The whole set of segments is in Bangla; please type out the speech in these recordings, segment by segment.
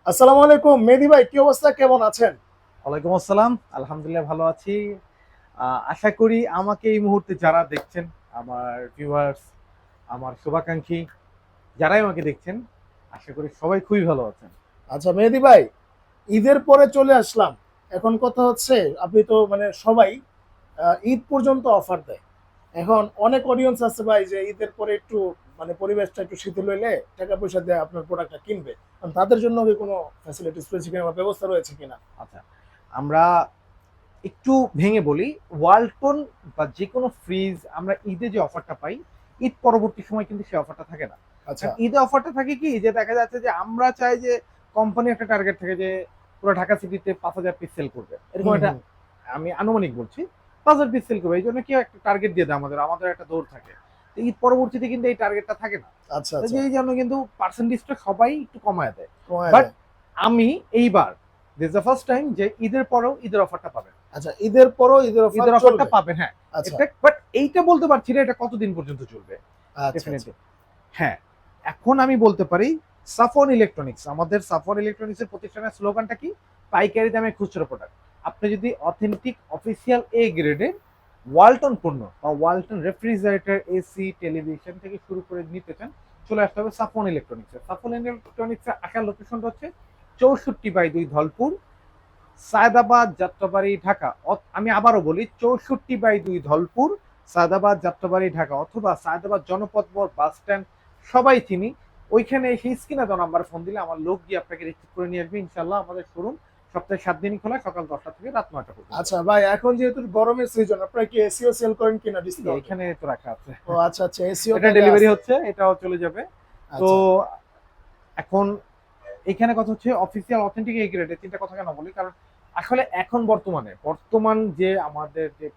আসসালামু আলাইকুম মেহেদী ভাই, কি অবস্থা, কেমন আছেন? ওয়ালাইকুম আসসালাম। আলহামদুলিল্লাহ ভালো আছি। আশা করি আমাকে এই মুহূর্তে যারা দেখছেন, আমার ভিউয়ার্স, আমার শুভাকাঙ্ক্ষী যারাই আমাকে দেখছেন, আশা করি সবাই খুবই ভালো আছেন। আচ্ছা মেহেদী ভাই, ঈদের পরে চলে আসলাম। এখন কথা হচ্ছে, আপনি তো মানে সবাই ঈদ পর্যন্ত অফার দেয়। এখন অনেক অডিয়েন্স আছে ভাই, যে ঈদের পরে একটু মানে পরিবেশটা একটু শীতল হইলে টাকা পয়সা দিয়ে আপনার প্রোডাক্টটা কিনবে। কারণ তাদের জন্য কি কোনো ফ্যাসিলিটিস রয়েছে কিনা বা ব্যবস্থা রয়েছে কিনা? আচ্ছা, আমরা একটু ভেঙে বলি। ওয়ালটন বা যে কোনো ফ্রিজ আমরা ঈদে যে অফারটা পাই, ঈদ পরবর্তী সময় কিন্তু সেই অফারটা থাকে না। আচ্ছা। কারণ ঈদে অফারটা থাকে কি, যে দেখা যাচ্ছে যে আমরা চাই যে কোম্পানি একটা টার্গেট থাকে যে পুরো ঢাকা সিটিতে 5,000 পিস সেল করবে, এরকম হুম একটা, হুম। আমি আনুমানিক বলছি, 5,000 পিস সেল করবে। এই জন্য কি একটা টার্গেট দিয়ে দেয়, আমাদের একটা দৌড় থাকে। তো ঈদ পরবর্তীতে কিন্তু এই টার্গেটটা থাকে না। আচ্ছা তো আচ্ছা। যেই জন্য কিন্তু পার্সেন্টেজটা সবাই একটু কমায় দেয়। কমায় বাট দেয়। আমি এইবার, দিস দ্য ফার্স্ট টাইম যে ঈদের পরেও ঈদের অফারটা পাবেন। আচ্ছা, ঈদের পরও ঈদের অফার ঈদের অফারটা চলবে? পাবেন, হ্যাঁ। আচ্ছা এটা বাট এইটা বলতে পারছি না এটা কতদিন পর্যন্ত চলবে। আচ্ছা। আচ্ছা। ডেফিনিটলি হ্যাঁ। এখন আমি বলতে পারি, সাফন ইলেকট্রনিক্স, আমাদের সাফন ইলেকট্রনিক্স এর প্রতিষ্ঠানের স্লোগানটা কি? পাইকারি দামে খুচরো প্রোডাক্ট। আপনি যদি অথেন্টিক অফিসিয়াল এ গ্রেডের ওয়ালটন পণ্য বা ওয়ালটন রেফ্রিজারেটর, এসি, টেলিভিশন থেকে শুরু করে নিতে চান, চলে আসতে হবে সাফন ইলেকট্রনিক্স। সাফন ইলেকট্রনিক্স এর আসার লোকেশনটা হচ্ছে 64/2 ধলপুর, সায়দাবাদ, যাত্রাবাড়ি, ঢাকা। আমি আবারও বলি, 64/2 ধলপুর, সায়দাবাদ, যাত্রাবাড়ি, ঢাকা, অথবা সায়দাবাদ জনপথ মোড় বাস স্ট্যান্ড, সবাই চিনি। ওইখানে সেই স্ক্রিনে দেওয়া নাম্বার ফোন দিলে আমার লোক গিয়ে আপনাকে রিসিভ করে নিয়ে আসবে। ইনশাল্লাহ আমাদের শোরুম সপ্তাহে 7 দিনই খোলা, সকাল 10টা থেকে রাত 9টা পর্যন্ত। আচ্ছা ভাই, এখন যেহেতু গরমের সিজন, আপনারা কি এসিও সেল করেন কিনা ডিসকাউন্টে? এখানে তো রাখা আছে, ও আচ্ছা আচ্ছা, এসিও এটা তাহলে ডেলিভারি আছে। হচ্ছে, এটাও চলে যাবে। তো আচ্ছা। এখন এখানে কথা হচ্ছে অফিসিয়াল অথেন্টিক এই গ্রেড, তিনটা কথা কেন বলি, কারণ আসলে এখন বর্তমান যে আমাদের যে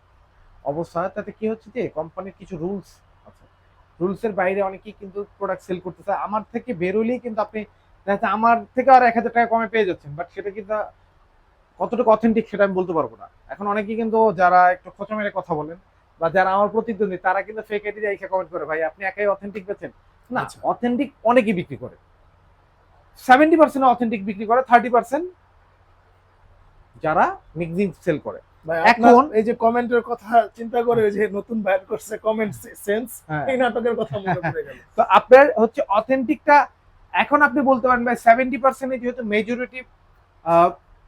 অবস্থা, তাতে কি হচ্ছে যে কোম্পানির কিছু রুলস আছে, রুলস এর বাইরে অনেকেই কিন্তু প্রোডাক্ট সেল করতেছে। আমার থেকে বেরোলেই কিন্তু আপনি দেখা যাচ্ছে আমার থেকে আর 1,000 টাকা কমে পেয়ে যাচ্ছেন, বাট সেটা কিন্তু কতটুকু অথেন্টিক সেটা আমি বলতে পারবো না। এখন অনেকেই কিন্তু যারা একটু খোঁচা মেরে কথা বলেন, বা যারা আমার প্রতিদ্বন্দ্বী, তারা কিন্তু ফেক আইডি দিয়ে কমেন্ট করে, ভাই আপনি একাই অথেন্টিক বেচেন। না, আচ্ছা অথেন্টিক অনেকেই বিক্রি করে। 70% অথেন্টিক বিক্রি করে, 30% যারা মিক্সিং সেল করে। ভাই, আপনার এখন এই যে কমেন্টের কথা চিন্তা করে, ওই যে নতুন বাইর করছে কমেন্ট সেন্স, হ্যাঁ, এই নাটকের কথা মনে পড়ে গেল। তো আপনার হচ্ছে অথেন্টিকটা, এখন আপনি বলতে পারেন ভাই 70% যেহেতু মেজরিটি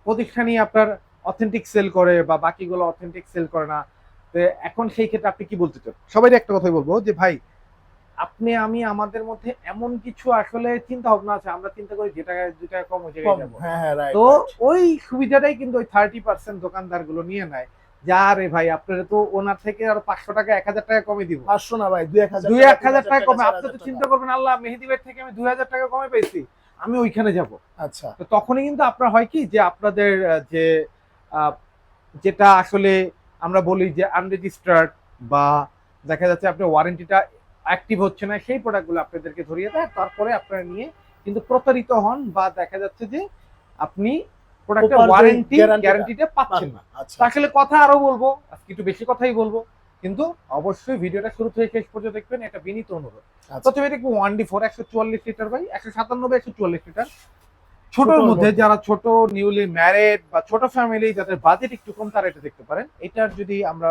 প্রতিষ্ঠানই আপনার অথেন্টিক সেল করে, বা বাকিগুলো অথেন্টিক সেল করে না। তো এখন সেই ক্ষেত্রে আপনি কি বলতে চান? সবাই একটা কথাই বলবো যে ভাই, আপনি আমি আমাদের মধ্যে এমন কিছু আসলে চিন্তা ভাবনা আছে, আমরা চিন্তা করি যে টাকা 2 টাকা কম ওই জায়গায় কম, যাবো। হ্যাঁ হ্যাঁ, রাইট তো রাইট। ওই সুবিধাটাই কিন্তু ওই 30% দোকানদার গুলো নিয়ে নেয়। যা রে ভাই, আপনারা তো ওনার থেকে আরো 500 টাকা 1,000 টাকা কমে দিব, 500 না ভাই, 2-1000 দুই টাকা, এক হাজার 3000 টাকা টাকা, কমে। আপনি 4000 তো টাকা। চিন্তা করবেন, আল্লাহ, মেহেদী ভাই থেকে আমি 2,000 টাকা কমে পেয়েছি, আমি ওইখানে যাব। আচ্ছা। তো তখনই কিন্তু আপনার হয় কি, যে আপনাদের যে আহ, যেটা আসলে আমরা বলি যে আনরেজিস্টার্ড, বা দেখা যাচ্ছে আপনার ওয়ারেন্টিটা অ্যাক্টিভ হচ্ছে না, সেই প্রোডাক্টগুলো আপনাদেরকে ধরিয়ে দেয়। তারপরে আপনারা নিয়ে কিন্তু প্রতারিত হন, বা দেখা যাচ্ছে যে আপনি প্রোডাক্টের প্রপার যে ওয়ারেন্টি গ্যারান্টিটা গ্যারান্টিটা পান পাচ্ছেন না। না। আচ্ছা তো আচ্ছা। আসলে কথা আরো বলবো, আজকে একটু বেশি কথাই বলবো, কিন্তু অবশ্যই ভিডিওটা শুরু থেকে শেষ পর্যন্ত দেখবেন, এটা বিনীত অনুরোধ। আচ্ছা। প্রথমে দেখবো 1D4 144 লিটার বাই 197 144 লিটার, ছোটর ছোটর মধ্যে, মধ্যে। যারা ছোট নিউলি ম্যারেড বা ছোট ফ্যামিলি, যাদের বাজেট একটু কম, তারা এটা দেখতে পারেন। এটার যদি আমরা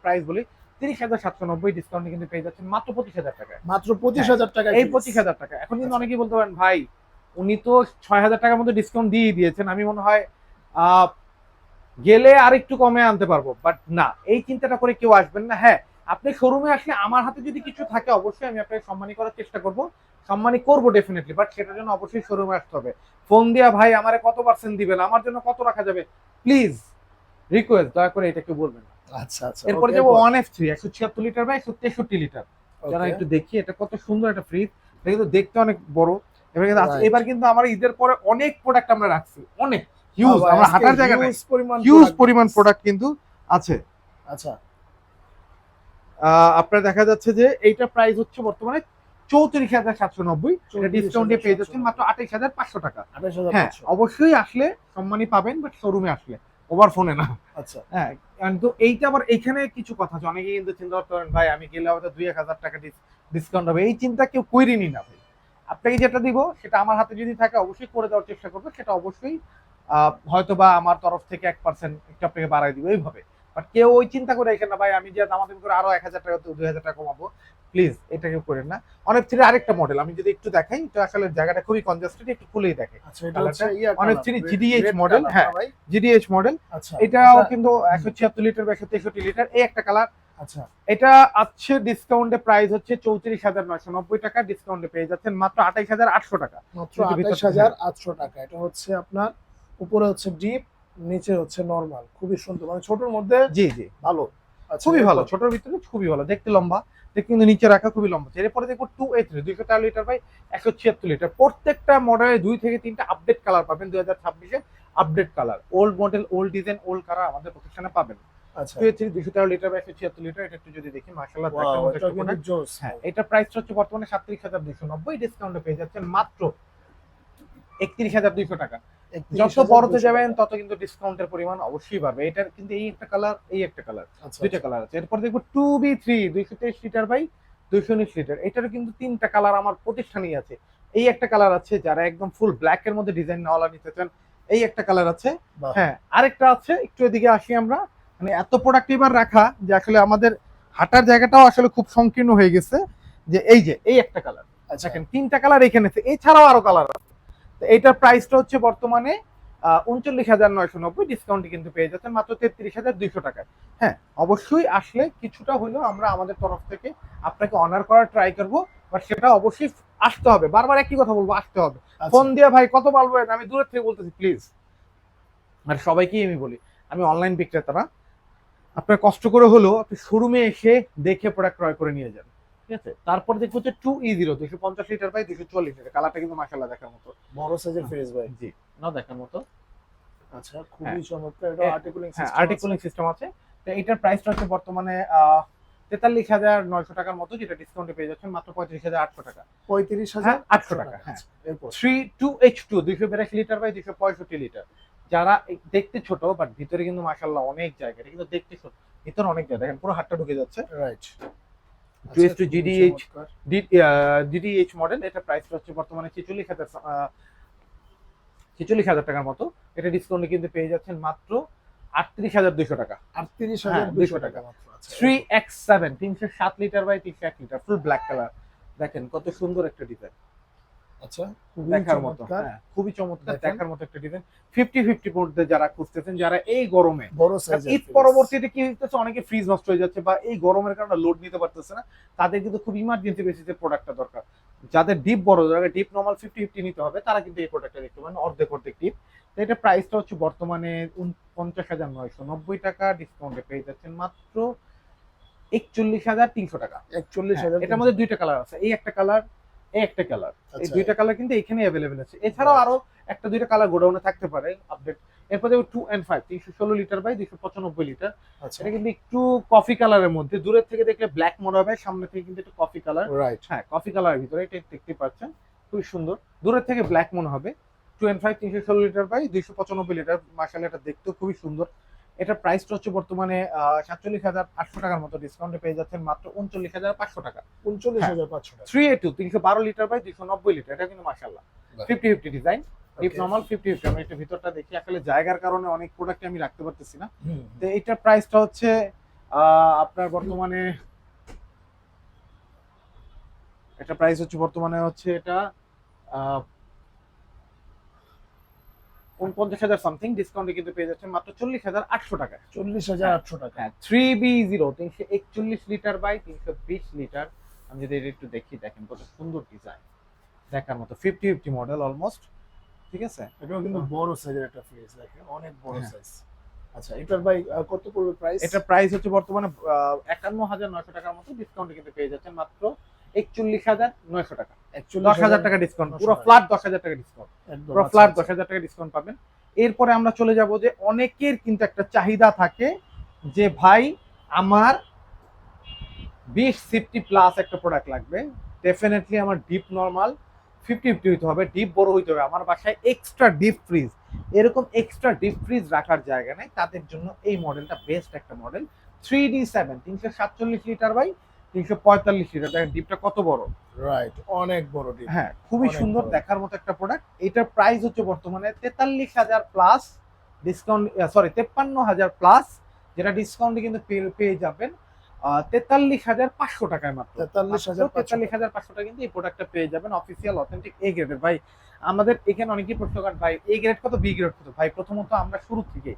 প্রাইস বলি, 30,790, ডিসকাউন্টে কিন্তু পেয়ে যাচ্ছেন মাত্র 25,000 টাকায়। মাত্র হ্যাঁ, 25,000 টাকা এই পিস। 25,000 টাকা। এখন কিন্তু আচ্ছা। অনেকেই বলতে পারেন, ভাই উনি তো 6,000 টাকার মধ্যে ডিসকাউন্ট দিয়ে দিয়েছেন, আমি মনে হয় আহ গেলে আর একটু কমে আনতে পারবো, বাট না, এই চিন্তাটা করে কেউ আসবেন না। হ্যাঁ, আপনি শোরুমে আসলে আমার হাতে যদি কিছু থাকে, অবশ্যই আমি আপনাকে সম্মানী করার চেষ্টা করব, সম্মানী করবো ডেফিনেটলি, বাট সেটার জন্য অবশ্যই শোরুমে আসতে হবে। ফোন দিয়া ভাই আমারে কত পার্সেন্ট দিবেন, আমার জন্য কত রাখা যাবে, প্লিজ রিকোয়েস্ট, দয়া করে এটা কেউ বলবেন না। আচ্ছা আচ্ছা, এরপরে ওকে যাবো এরপর। 1F3 176 litre by 163 litre. যারা ওকে। একটু দেখি এটা কত সুন্দর একটা ফ্রিজ, এটা কিন্তু দেখতে অনেক বড়। এবার কিন্তু রাইট। এবার কিন্তু আমার ঈদের পরে অনেক প্রোডাক্ট আমরা রাখছি, অনেক হ্যাঁ হিউজ, ভাই, আমরা আজকে হাঁটার জায়গা নাই, হিউজ পরিমাণ হিউজ প্রোডাক্ট পরিমাণ দেখতেছি। প্রোডাক্ট কিন্তু আছে। আচ্ছা। আপনার দেখা যাচ্ছে যে এইটা প্রাইস হচ্ছে বর্তমানে 34,790, এটা ডিসকাউন্টে পেয়ে যাচ্ছেন 34,790। মাত্র 28,500 টাকা। হ্যাঁ, 28,500। অবশ্যই আসলে সম্মানী পাবেন, বাট শোরুমে আসলে, ওভার ফোনে না। আচ্ছা। হ্যাঁ, কিন্তু এইটা আবার এখানে কিছু কথা আছে, অনেকে কিন্তু চিন্তা করতে পারেন, ভাই আমি গেলে হয়তো 2-1,000 টাকা ডিসকাউন্ট হবে, এই চিন্তা কেউ কইরিনি না ভাই। আপনাকে যেটা দিব সেটা আমার হাতে যদি থাকে অবশ্যই করে দেওয়ার চেষ্টা করবো, সেটা অবশ্যই হয়তো বা আমার তরফ থেকে 1% একটু আপনাকে বাড়াই দিব এইভাবে। বাট কেউ ওই চিন্তা করে এখানে না ভাই আমি যে দামাদামি করে আরো 1000 টাকা 2000 টাকা কমাবো, প্লিজ এটা কেউ করেন না। অনেক থ্রি আরেকটা মডেল আমি যদি একটু দেখাই, তো আসলে জায়গাটা খুবই কনজাস্টেড, একটু খুলেই দেখে। আচ্ছা এটা হচ্ছে অনেক থ্রি জিডিএইচ মডেল, হ্যাঁ ভাই। GDH model. আচ্ছা এটাও কিন্তু 176 লিটার বা 163 লিটার, এই একটা কালার। আচ্ছা এটা আছে ডিসকাউন্টে প্রাইস হচ্ছে 34,990 টাকা, ডিসকাউন্টে পেয়ে যাচ্ছেন মাত্র 28,800 টাকা। মাত্র কিন্তু ভিতর- 28,800 টাকা। এটা হচ্ছে আপনার উপরে হচ্ছে ডিপ, নিচে হচ্ছে নরমাল, খুবই সুন্দর, মানে ছোটর মধ্যে জি জি ভালো। আচ্ছা খুবই ভালো, এরপর? ছোটর ভিতরে খুবই ভালো, দেখতে লম্বা, দেখতে কিন্তু নিচে রাখা খুবই লম্বা। এরপরে দেখবো 2A3 204 লিটার বাই 176 লিটার। প্রত্যেকটা মডেলে 2 থেকে 3টা আপডেট কালার পাবেন, 2026-এ update colour, old model, old design, old colour আমাদের প্রতিষ্ঠানে পাবেন। আচ্ছা 2A3 213 লিটার বাই 176 লিটার, এটা একটু যদি দেখি মাশাআল্লাহ দেখার ওয়াও, মতো এটা একটা কিন্তু product। জোস। হ্যাঁ, এটা প্রাইসটা হচ্ছে বর্তমানে 37,290, ডিসকাউন্টে পেয়ে যাচ্ছেন মাত্র 31,200 টাকা। যত বড়তে যাবেন তত কিন্তু ডিসকাউন্টের পরিমাণ অবশ্যই বাড়বে। এটার কিন্তু এই একটা কালার, এই একটা কালার, আচ্ছা দুইটা কালার আছে। এরপর দেখবো 2B3 223 লিটার বাই 219 লিটার, এটারও কিন্তু 3টা কালার আমার প্রতিষ্ঠানেই আছে। এই একটা কালার আছে, যারা একদম ফুল ব্ল্যাক এর মধ্যে ডিজাইন নেওয়ালা নিতে চান, এই একটা কালার আছে। বাহ। হ্যাঁ, আরেকটা আছে, একটু এদিকে আসি আমরা। মানে এত প্রোডাক্ট এবার রাখা যে আসলে আমাদের হাঁটার জায়গাটাও আসলে খুব সংকীর্ণ হয়ে গেছে। যে এই একটা কালার, আচ্ছা দেখেন 3টা কালার এখানে আছে, এছাড়াও আরো কালার আছে। তো এইটার প্রাইসটা হচ্ছে বর্তমানে 39,990, ডিসকাউন্টে কিন্তু পেয়ে যাচ্ছেন মাত্র 33,200 টাকায়। হ্যাঁ, অবশ্যই আসলে কিছুটা হলেও আমরা আমাদের তরফ থেকে আপনাকে অনার করার ট্রাই করবো, বাট সেটা অবশ্যই আসতে হবে। বারবার একই কথা বলবো, আসতে হবে। আচ্ছা। ফোন দিয়ে ভাই কত বলবেন, আমি দূরের থেকে বলতেছি প্লিজ। আর সবাইকেই আমি বলি, আমি অনলাইন বিক্রেতা না, আপনার কষ্ট করে হলেও আপনি শোরুমে এসে দেখে প্রোডাক্ট ক্রয় করে নিয়ে যান, ঠিক আছে? তারপর দেখবো হচ্ছে 2E0 250 লিটার বাই 244 লিটার, কালারটা কিন্তু মাশাআল্লাহ দেখার মতো, বড় সাইজের ফ্রিজ ভাই। জি না দেখার মতো। আচ্ছা খুবই চমৎকার। এটা আর্টিকুলিং হ্যাঁ, সিস্টেম, আর্টিকুলিং সিস্টেম আছে। তো এটার প্রাইসটা হচ্ছে বর্তমানে 43,900 টাকার মতো, যেটা ডিসকাউন্টে পেয়ে যাচ্ছেন মাত্র 35,800 টাকা। 35,800 টাকা, হ্যাঁ। আচ্ছা, এরপর 2H2 282 লিটার বাই 265 লিটার, যারা দেখতে ছোট বাট ভিতরে কিন্তু মাশাআল্লাহ অনেক জায়গা, এটা কিন্তু দেখতে ছোট, ভিতরে অনেক জায়গা, দেখেন পুরো হাতটা ঢুকে যাচ্ছে। রাইট। 2H2 GDH মডেল, এটা প্রাইসটা হচ্ছে বর্তমানে 46,000 টাকার মতো, এটা ডিসকাউন্টে কিন্তু পেয়ে যাচ্ছেন মাত্র 38,200 টাকা। 38,200 টাকা টাকা। মাত্র। আচ্ছা 3X7 307 litre by 301 litre, full black colour, দেখেন কত সুন্দর একটা ডিজাইন, আচ্ছা খুবই দেখার মতো। চমৎকার। হ্যাঁ, খুবই চমৎকার, দেখেন। দেখার মতো একটা ডিজাইন। 50-50 মধ্যে যারা খুঁজতেছেন, যারা এই গরমে, বড় সাইজের ঈদ পরবর্তীতে কি হইতেছে, অনেকে ফ্রিজ নষ্ট হয়ে যাচ্ছে বা এই গরমের কারণে লোড নিতে পারতেছে না, তাদের কিন্তু খুব ইমার্জেন্সি বেসিসে প্রোডাক্টটা দরকার। যাদের ডিপ বড়, যারা ডিপ নরমাল 50-50 নিতে হবে, তারা কিন্তু এই প্রোডাক্টটা দেখতে পারেন, অর্ধেক ডিপ। তো এটা প্রাইসটা হচ্ছে বর্তমানে 49,990 টাকা, ডিসকাউন্টে পেয়ে যাচ্ছেন মাত্র 41,300 টাকা। 41,000। এটার মধ্যে দুইটা কালার আছে, এই একটা কালার, এই একটা কালার, এই আচ্ছা। দুইটা কালার কিন্তু এখানে অ্যাভেলেবেল আছে। এছাড়াও আরো একটা দুইটা কালার গোডাউনে থাকতে পারে আপডেট। এরপর দেখো 2N5 316 লিটার বাই 295 লিটার, আচ্ছা এটা কিন্তু একটু কফি কালারের মধ্যে, দূরের থেকে দেখলে ব্ল্যাক মনে হবে, সামনে থেকে কিন্তু একটু কফি কালার। রাইট। হ্যাঁ, কফি কালারের ভিতরে এটা দেখতে পাচ্ছেন, খুবই সুন্দর, দূরের থেকে ব্ল্যাক মনে হবে। 2N5 316 লিটার বাই 295 লিটার, মাশাআল্লাহ এটা দেখতেও খুবই সুন্দর। এটার প্রাইসটা হচ্ছে বর্তমানে 47,800 টাকার মতো, ডিসকাউন্টে পেয়ে যাচ্ছেন মাত্র 39,500 টাকা। 39,500 টাকা। 3A2 312 লিটার বাই 290 লিটার, এটা কিন্তু মাশাআল্লাহ বাহ। 50-50 ডিজাইন, ডিপ Okay. নরমাল 50-50। আমি একটু ভিতরটা দেখি, আসলে জায়গার কারণে অনেক প্রোডাক্ট আমি রাখতে পারতেছি না। হুম, তো এটার প্রাইসটা হচ্ছে আপনার বর্তমানে, এটা প্রাইস হচ্ছে বর্তমানে হচ্ছে এটা 49,000 সামথিং, ডিসকাউন্টে কিন্তু পেয়ে যাচ্ছেন মাত্র 40,800 টাকা। 40,800 টাকা। হ্যাঁ, 3B0 341 লিটার বাই 320 লিটার, আমি যদি এটা একটু দেখি, দেখেন কত সুন্দর ডিজাইন, দেখার মতো 50-50 মডেল অলমোস্ট, ঠিক আছে? এটাও কিন্তু বড় সাইজের একটা ফ্রিজ, দেখেন অনেক বড় হ্যাঁ। সাইজ। আচ্ছা এটার ভাই কত পড়বে প্রাইস? এটার প্রাইস হচ্ছে বর্তমানে 51,900 টাকার মতো, ডিসকাউন্টে কিন্তু পেয়ে যাচ্ছেন মাত্র 41,900 টাকা। 10,000 টাকা ডিসকাউন্ট, পুরো ফ্ল্যাট 10,000 টাকা ডিসকাউন্ট, একদম। পুরো ফ্ল্যাট 10,000 টাকা ডিসকাউন্ট পাবেন। এরপরে আমরা চলে যাব যে অনেকের কিন্তু একটা চাহিদা থাকে যে ভাই আমার 20 প্লাস একটা প্রোডাক্ট লাগবে, ডেফিনেটলি আমার ডিপ নরমাল 50-50 হইতে হবে, ডিপ বড় হইতে হবে, আমার বাসায় এক্সট্রা ডিপ ফ্রিজ, এরকম এক্সট্রা ডিপ ফ্রিজ রাখার জায়গা নেই, তাদের জন্য এই মডেলটা বেস্ট একটা model. 3D7 347 litre by 345 litre, দেখেন ডিপটা কত বড়। রাইট, অনেক বড় ডিপ। হ্যাঁ, খুবই অনেক সুন্দর বড়। দেখার মতো একটা প্রোডাক্ট। এটার প্রাইস হচ্ছে বর্তমানে 43,000 প্লাস ডিসকাউন্ট, সরি 53,000 প্লাস, যেটা ডিসকাউন্টে কিন্তু পেয়ে যাবেন 43,500 টাকায় মাত্র। 43,500 টাকা কিন্তু এই প্রোডাক্টটা পেয়ে যাবেন, অফিসিয়াল অথেন্টিক এ গ্রেডের। ভাই আমাদের এখানে অনেকেই প্রশ্ন করেন ভাই এ গ্রেড কত, বি গ্রেড কত। ভাই প্রথমত আমরা শুরু থেকে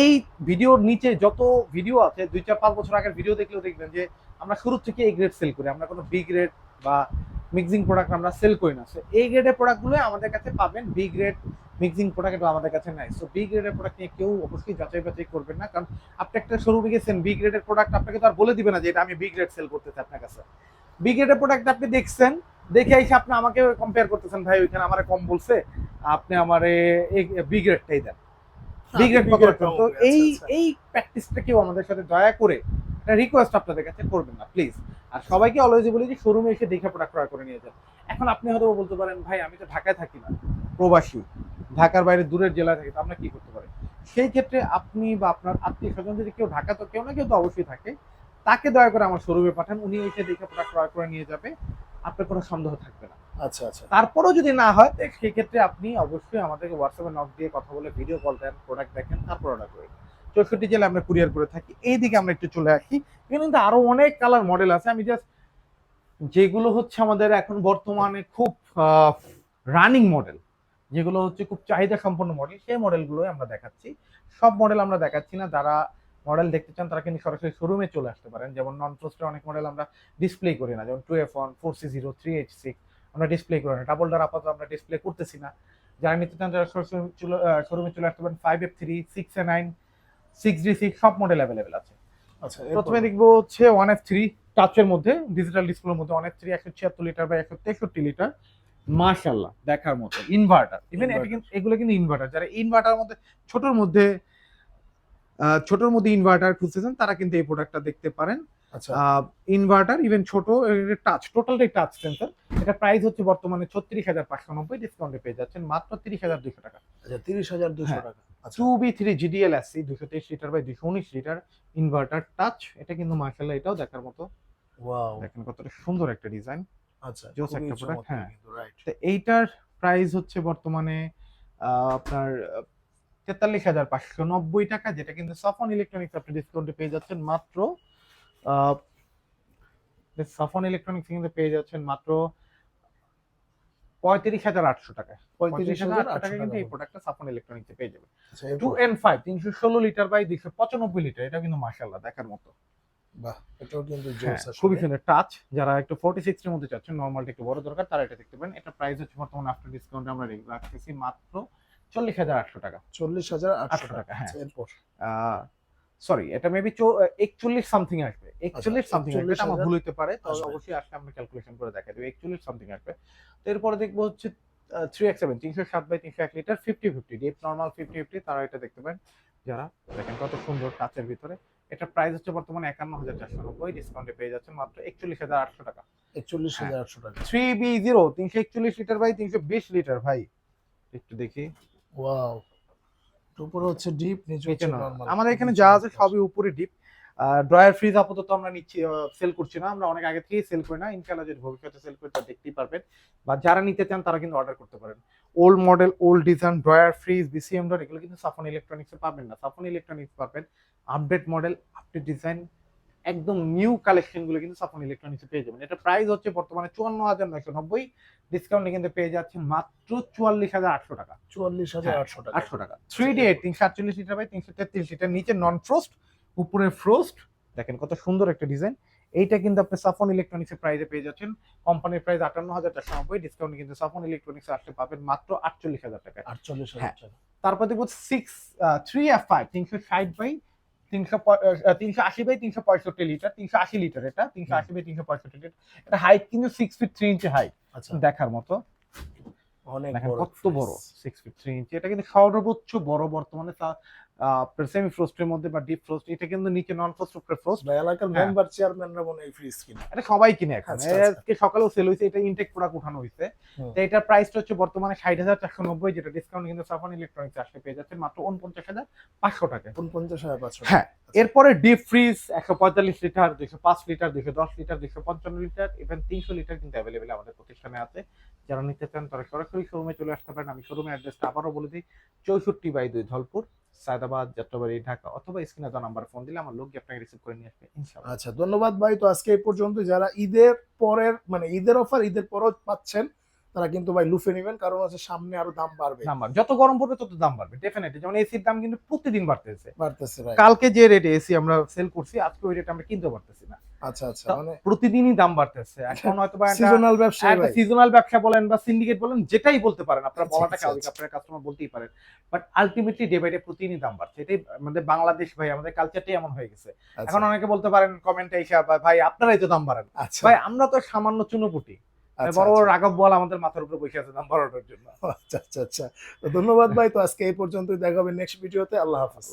এই ভিডিওর নিচে যত ভিডিও আছে 2-4-5 বছর আগের ভিডিও দেখলেও দেখবেন যে আমরা শুরু থেকে এ গ্রেড সেল করি, আমরা কোনো বি গ্রেড বা মিক্সিং প্রোডাক্ট আমরা সেল করি না। সো এই গ্রেডের প্রোডাক্টগুলো আমাদের কাছে পাবেন, বি গ্রেড মিক্সিং প্রোডাক্ট আমাদের কাছে নাই। সো বি গ্রেডের প্রোডাক্ট নিয়ে কেউ অবশ্যই যাচাই বাছাই করবেন না, কারণ আপনি একটা শোরুমে গেছেন বি গ্রেডের প্রোডাক্ট, আপনাকে তো আর বলে দিবে না যে এটা আমি বি গ্রেড সেল করতেছি আপনার কাছে। বি গ্রেডের প্রোডাক্ট আপনি দেখছেন, দেখে এসে আপনি আমাকে কম্পেয়ার করতেছেন, ভাই ওইখানে আমার কম বলছে, আপনি আমার বি গ্রেডটাই দেন, বি গ্রেড কত রাখবেন। তো এই প্র্যাকটিসটা কেউ আমাদের সাথে দয়া করে একটা রিকোয়েস্ট আপনাদের কাছে করবেন না প্লিজ। আর সবাইকে অলওয়েজ বলি যে শোরুমে এসে দেখে প্রোডাক্ট ক্রয় করে নিয়ে যান। এখন আপনি হয়তো বলতে পারেন ভাই আমি তো ঢাকায় থাকি না, প্রবাসী, ঢাকার বাইরে দূরের জেলায় থাকি, তো আমরা কি করতে পারি? সেই ক্ষেত্রে আপনি বা আপনার আত্মীয় স্বজন যদি কেউ ঢাকা, তো কেউ না কেউ তো অবশ্যই থাকে, তাকে দয়া করে আমার শোরুমে পাঠান, উনি এসে দেখে প্রোডাক্ট ক্রয় করে নিয়ে যাবে, আপনার কোনো সন্দেহ থাকবে না। আচ্ছা আচ্ছা। তারপরেও যদি না হয় সেই ক্ষেত্রে আপনি অবশ্যই আমাদেরকে হোয়াটসঅ্যাপে নক দিয়ে কথা বলে ভিডিও কল দেন, প্রোডাক্ট দেখেন, তারপর অর্ডার করেন। 64 জেলা আমরা কুরিয়ার করে থাকি। এইদিকে আমরা একটু চলে আসি, এখানে কিন্তু আরো অনেক কালার মডেল আছে, আমি জাস্ট যেগুলো হচ্ছে আমাদের এখন বর্তমানে খুব রানিং মডেল, যেগুলো হচ্ছে খুব চাহিদা সম্পন্ন মডেল, সেই মডেলগুলো আমরা দেখাচ্ছি। সব মডেল আমরা দেখাচ্ছি না, যারা মডেল দেখতে চান তারা কিন্তু সরাসরি শোরুমে চলে আসতে পারেন। যেমন নন ফ্রস্টের অনেক মডেল আমরা ডিসপ্লে করি না, যেমন 2F1, 4C0, 3H6 আমরা ডিসপ্লে করি না। ডাবল ডার আপাতত আমরা ডিসপ্লে করতেছি না। যারা নিতে চান তারা শোরুমে চলে আসতে পারেন। 5F3, 6A9, 6D6 সব মডেল অ্যাভেলেবেল আছে। আচ্ছা, প্রথমে দেখবো হচ্ছে 1F3 টাচের মধ্যে, ডিজিটাল ডিসপ্লের মধ্যে 1F3 176 লিটার বা 163 লিটার, মাশাআল্লাহ দেখার মতো ইনভার্টার। ইভেন এটা কিন্তু এগুলো কিন্তু ইনভার্টার, যারা ইনভার্টার মধ্যে ছোটর মধ্যে ইনভার্টার খুঁজতেছেন তারা কিন্তু এই প্রোডাক্টটা দেখতে পারেন। আচ্ছা ইনভার্টার ইভেন ছোট, টাচ, টোটালটাই টাচ সেন্সর। এটা প্রাইস হচ্ছে বর্তমানে 36,590, ডিসকাউন্টে পেয়ে যাচ্ছেন মাত্র 30,200 টাকা। আচ্ছা, 30,200 হ্যাঁ। টাকা। আচ্ছা 2B3 GDL-SC 223 litre by 219 litre inverter touch, এটা কিন্তু মাশাআল্লাহ এটাও দেখার মতো। ওয়াও, দেখেন কতটা সুন্দর একটা ডিজাইন, আচ্ছা জোস খুবই একটা প্রোডাক্ট। চমৎকার হ্যাঁ, কিন্তু, রাইট। তো এইটার প্রাইস হচ্ছে বর্তমানে আপনার 43,590 টাকা, যেটা কিন্তু সাফন ইলেকট্রনিক্স আপনি ডিসকাউন্টে পেয়ে যাচ্ছেন মাত্র সাফন ইলেকট্রনিক্স কিন্তু পেয়ে যাচ্ছেন মাত্র 35,800 টাকায়। 35,800 টাকা কিন্তু এই প্রোডাক্টটা সাফন ইলেকট্রনিক্সে পেয়ে যাবেন। আচ্ছা 2N5 316 লিটার বাই 295 লিটার, এটা কিন্তু মাশাআল্লাহ দেখার মতো। বাহ, এটাও কিন্তু হ্যাঁ, জোস আসলে। খুবই সুন্দর টাচ। যারা একটু 46 এর মধ্যে চাচ্ছেন, নরমালটা একটু বড় দরকার, তারা এটা দেখতে পারেন। এটা প্রাইস হচ্ছে বর্তমানে আফটার ডিসকাউন্টে আমরা রাখতেছি মাত্র 40,800 টাকা। 40,800 টাকা, টাকা। হ্যাঁ। আচ্ছা, এরপর সরি, এটা মেবি 41 সামথিং আসবে, 41 আচ্ছা, সামথিং আসবে, এটা আমার 41,000 ভুল হইতে পারে, তো আসবে। অবশ্যই আসলে আমরা ক্যালকুলেশন করে দেখাই দেব, 41 সামথিং আসবে। তো এরপরে দেখবো হচ্ছে 3X7 307 by 301 litre 50-50 deep normal 50-50, তারা এটা দেখতে পারেন। যারা দেখেন কত সুন্দর টাচের ভিতরে, এটা প্রাইস হচ্ছে বর্তমানে 51,490, ডিসকাউন্টে পেয়ে যাচ্ছেন মাত্র 41,800 টাকা। 41,800 টাকা। 3B0 341 লিটার বাই 320 লিটার, ভাই একটু দেখি। ওয়াও, উপরে হচ্ছে ডিপ, নিচে হচ্ছে নরমাল। আমাদের এখানে যা আছে সবই উপরে ডিপ। ড্রয়ার ফ্রিজ আপাতত আমরা নিচ্ছি, সেল করছি না, আমরা অনেক আগে থেকেই সেল করি না, ইনশাআল্লাহ যদি ভবিষ্যতে সেল করি তা দেখতেই পারবেন, বা যারা নিতে চান তারা কিন্তু অর্ডার করতে পারেন। Old model, old design drawer fridge, BCM drawer, এগুলো কিন্তু সাফন ইলেকট্রনিক্সে পাবেন না। সাফন ইলেকট্রনিক্স পাবেন আপডেট মডেল, আপডেট ডিজাইন, একদম নিউ কালেকশন গুলো কিন্তু সাফন ইলেকট্রনিক্সে পেয়ে যাবেন। এটা প্রাইস হচ্ছে বর্তমানে 54,990, ডিসকাউন্টে কিন্তু পেয়ে যাচ্ছেন মাত্র 44,800 টাকা। 44,800 টাকা। 800 টাকা। 3D8 348 লিটার বাই 333 লিটার, নিচে নন ফ্রস্ট, উপরে ফ্রস্ট, দেখেন কত সুন্দর একটা ডিজাইন। এইটা কিন্তু আপনি সাফন ইলেকট্রনিক্সের প্রাইসে পেয়ে যাচ্ছেন। কোম্পানির প্রাইস 58,490, ডিসকাউন্টে কিন্তু সাফন ইলেকট্রনিক্সে আসতে পাবেন মাত্র 48,000 টাকায়। 48,000 টাকা। তারপর দেখবো 3F5 360 by 380 by 365 litre, 380 litre, এটা 380 বাই 365 লিটার, এটা হাইট কিন্তু 6 ফিট 3 ইঞ্চি হাইট, আচ্ছা, দেখার মতো অনেক দেখেন বড়, কত বড় 6 ফিট 3 ইঞ্চি, এটা কিন্তু সর্বোচ্চ বড় বর্তমানে আপনার সেমি ফ্রোস্টের মধ্যে বা ডিপ ফ্রোস্ট, এটা কিন্তু নিচে নন ফ্রোস্ট উপরে ফ্রোস্ট। ভাই এলাকার হ্যাঁ। মেম্বার চেয়ারম্যানরা মনে হয় ফ্রিজ কিনে। এটা সবাই কিনে এখন, আচ্ছা, আচ্ছা। আজকে সকালেও সেল হয়েছে, এটা ইনটেক প্রোডাক্ট উঠানো হয়েছে। হুম। তো এটার প্রাইসটা হচ্ছে বর্তমানে 60,490, যেটা ডিসকাউন্ট কিন্তু সাফন ইলেকট্রনিক্স আসলে পেয়ে যাচ্ছেন মাত্র 49,500 টাকায়। 49,500। হ্যাঁ, এরপরে deep fridge 145 litre, 205 litre, 210 litre, 255 litre, even 300 litre কিন্তু অ্যাভেলেবেল আমাদের প্রতিষ্ঠানে আছে। যারা নিতে চান তারা সরাসরি শোরুমে চলে আসতে পারেন। আমি শোরুমের অ্যাড্রেসটা আবারও বলে দিই, 64/2 ধলপুর, সায়দাবাদ, যাত্রাবাড়ি, ঢাকা, অথবা স্ক্রিনে দেওয়া নাম্বারে ফোন দিলে আমার লোক গিয়ে আপনাকে রিসিভ করে নিয়ে আসবে ইনশাআল্লাহ। আচ্ছা, ধন্যবাদ ভাই। তো আজকে এই পর্যন্ত। যারা ঈদের পরের মানে ঈদের অফার ঈদের পরও পাচ্ছেন, তারা কিন্তু ভাই লুফে নেবেন, কারণ হচ্ছে সামনে আরো দাম বাড়বে। নাম্বার যত গরম পড়বে তত দাম বাড়বে ডেফিনেটলি। যেমন এসির দাম কিন্তু প্রতিদিন বাড়তেছে। বাড়তেছে ভাই। কালকে যে রেটে এসি আমরা সেল করছি, আজকে ওই রেটে আমরা কিনতে পারতেছি না। আচ্ছা, আচ্ছা, তো মানে প্রতিদিনই দাম বাড়তেছে। এখন হয়তো বা সিজনাল ব্যবসা একটা ভাই। সিজনাল ব্যবসা বলেন বা সিন্ডিকেট বলেন, যেটাই বলতে পারেন, আপনারা আচ্ছা, বলাটা আচ্ছা, স্বাভাবিক, আচ্ছা। আপনারা কাস্টমার বলতেই পারেন। But ultimately day by day প্রতিদিনই দাম বাড়ছে। এটাই আমাদের বাংলাদেশ ভাই, আমাদের কালচারটাই এমন হয়ে গেছে। আচ্ছা, এখন অনেকে বলতে পারেন কমেন্টে এসে, ভাই আপনারাই তো দাম বাড়ান। আচ্ছা, ভাই আমরা তো সামান্য চুনোপুটি, আচ্ছা, বড় বড় আচ্ছা, রাঘব বল আমাদের মাথার উপরে বসে আছে দাম বাড়ানোর জন্য। আচ্ছা, আচ্ছা, আচ্ছা। তো ধন্যবাদ ভাই। তো আজকে এই পর্যন্তই, দেখা হবে নেক্সট ভিডিওতে। আল্লাহ হাফেজ।